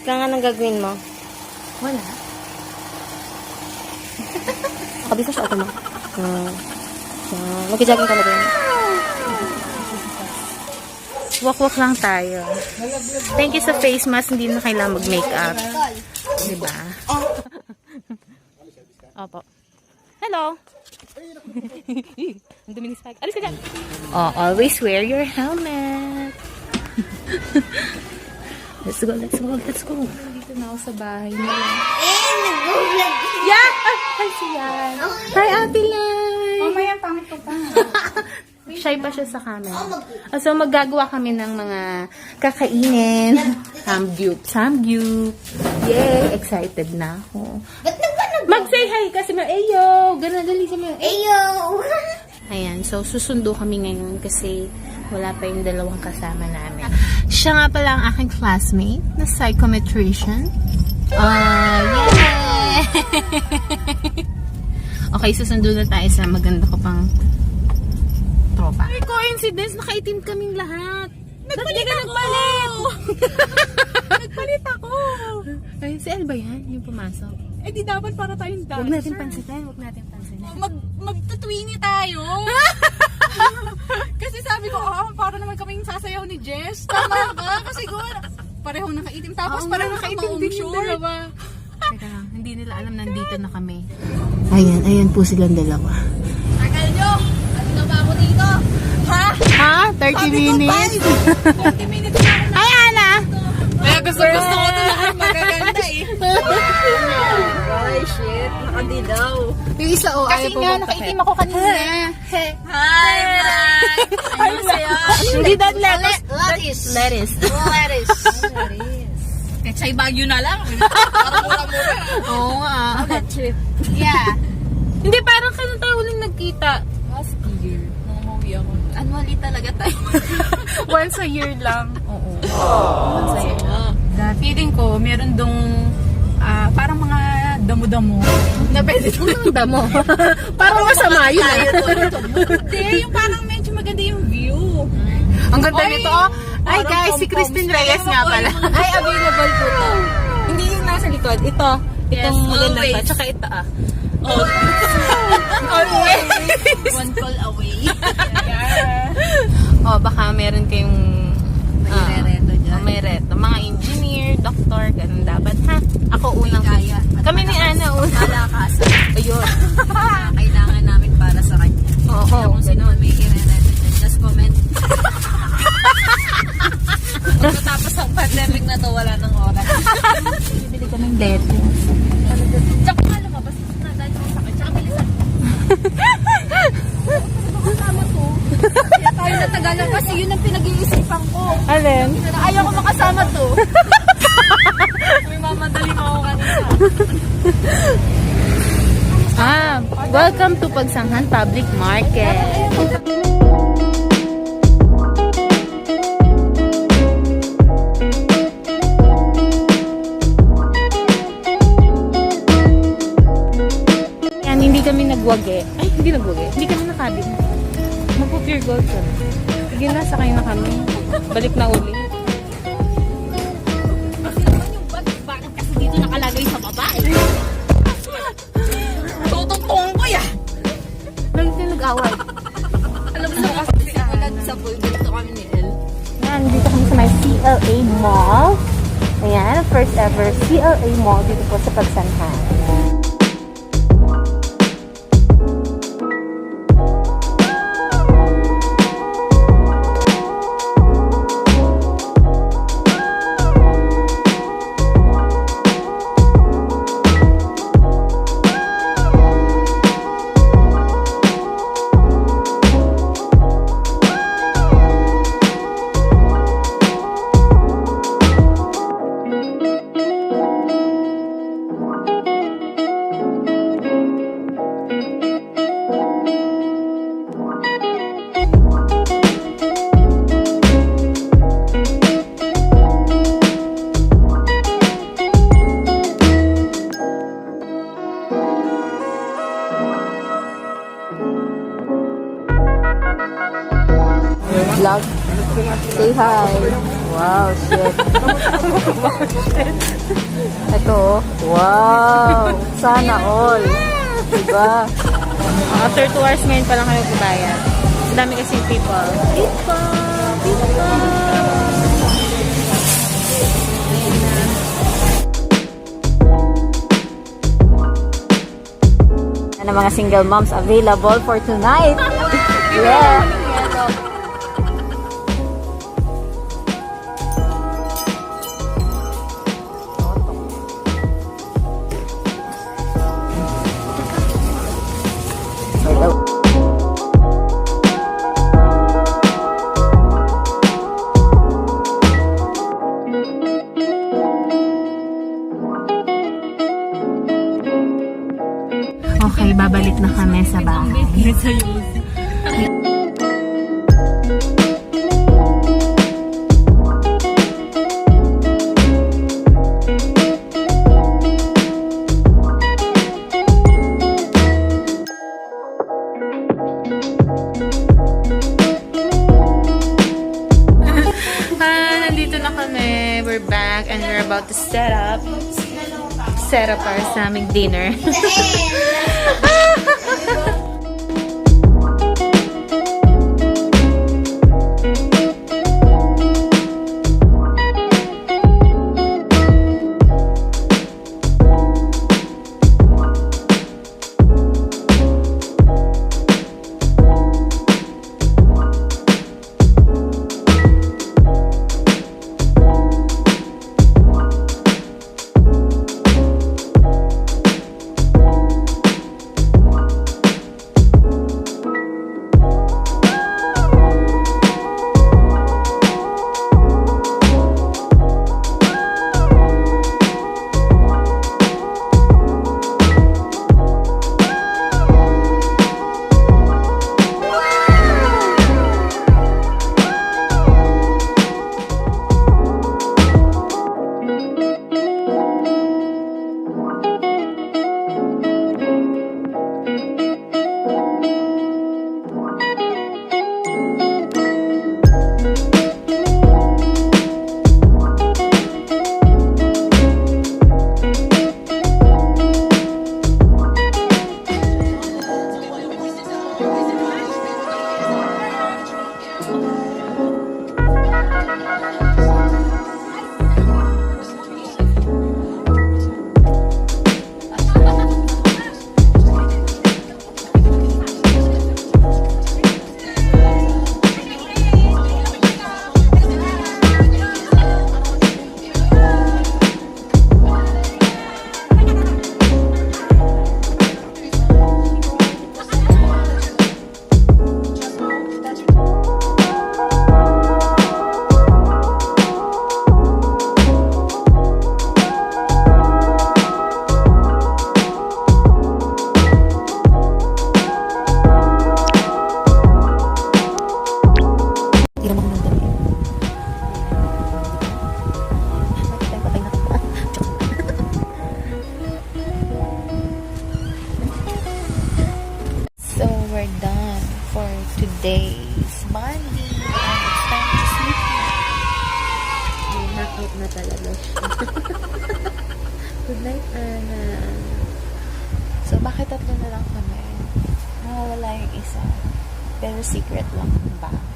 Kaya nga nang gagawin mo? Wala. Kabisa siya ito mo. Mag-jogging ka na rin. Walk-walk lang tayo. Thank you sa face mask. Hindi na kailangan mag-makeup. Diba? Opo. Hello. Ang dumi ni Spike. Alis ka dyan. Oh, always wear your helmet. Let's go, let's go, let's go. Dito na ako sa bahay na lang. Yeah! Hi, siyan. Hi, Ate Lai. Mamaya, pangit ko pa. Shy pa siya sa camera. So, maggagawa kami ng mga kakainin. Samgyup. Yay! Excited na ako. Mag-say hi kasi ayo! Ganun-gali siya mga Ayo! Ayan, so susundo kami ngayon kasi wala pa yung dalawang kasama namin. Siya nga pala ang aking classmate na psychometrician. Yay! Okay, susundo na tayo sa maganda ko pang tropa. May coincidence, nakaitim kaming lahat. Nagpalit ako! Nagpalit ako! Ay, si El ba yan? Yung pumasok? Eh di dapat para tayong dancer. Huwag natin pansitan. Mag-Twinnie tayo. Kasi sabi ko, para naman kaming sasayaw ni Jess. Tama ba? Kasi parehong nakaitim. Tapos parehong nakaitim din yung dalawa. Teka lang, hindi nila alam nandito na kami. Ayan po silang dalawa. Tagal nyo! Ano na ba ako dito? Ha? 30 minutes? 30 minutes na ako. Ay, Ana! Kaya gusto ko ito lahat magaganda eh. Ay, shit. Nakadilaw. Yung isa Kasi nga, nakaitim ako kanina. Hi! Ano sa'yo? Hindi that lettuce. Lettuce. Kachay Baguio na lang. Parang mura-mura. Oo nga. Trip. Yeah. Hindi, parang kailan tayo huling nagkita? Last year. Nung umuwi ako. Annually talaga tayo. Once a year lang. Oo. Once a year lang. Feeling ko, meron dong parang mga damo-damo na pwede itong Damo. Parang masama yun. Hindi, yung parang medyo maganda yung view. Ang ganda nito. Ay guys, si Christine Reyes nga pala. Ay, available po to. Hindi yung nasa likod. Ito. Itong maganda pa. Tsaka ito Always. One call away. Oh, baka meron kayong May reto dyan. may reto. Mga engineer, doktor, ganun dapat ha. Ako unang Kaya. Kami ni Ana unang. Malakasan. Ayun. Kailangan namin para sa kanya. Oo. Kung sino may i-reto dyan, just comment. Pagkatapos ang pandemic na to, wala nang oras. Bibili ka ng lettuce. Tsaka nga lumabas na dahil yung sakit. Tsaka bilisan mo. Kasama to. Kaya tayo natagalan kasi yun ang pinag-iisipan ko. Alin? Ayaw ko makasama to. May mamadaling ako kanina. Welcome to Pagsanghan Public Market. Hindi kami nagwagi. Ay, hindi nagwagi. Hindi kami nakabin. Magpo-pure gold ka. Sige na, sakay na kami. Balik na uli. Kasi naman yung bakit kasi dito nakalagay sa baba eh. Tutungtong ko yan. Lagi na nag-away. Alam mo sa kasi simulan sa pool dito kami ni El. Yan, dito kami sa may CLA Mall. Ayan, first ever CLA Mall dito po sa Pagsanghan. Vlog. Say hi. Wow, shit. Ito, oh. Wow. Sana all. Diba? After 2 hours ngayon pa lang kayo kubayad. Ang dami kasing people. Ano mga single moms available for tonight? Yeah. Hello. Okay, babalik na kami sa bahay. Nandito na kami. We're back and we're about to set up para sa aming dinner. So, we're done for today's bonding. And it's time to sleep na. Knockout na talaga siya. Good night, Anna. So, bakit tatlo na lang kami? Nawawala yung isa. Pero secret lang ang bahay.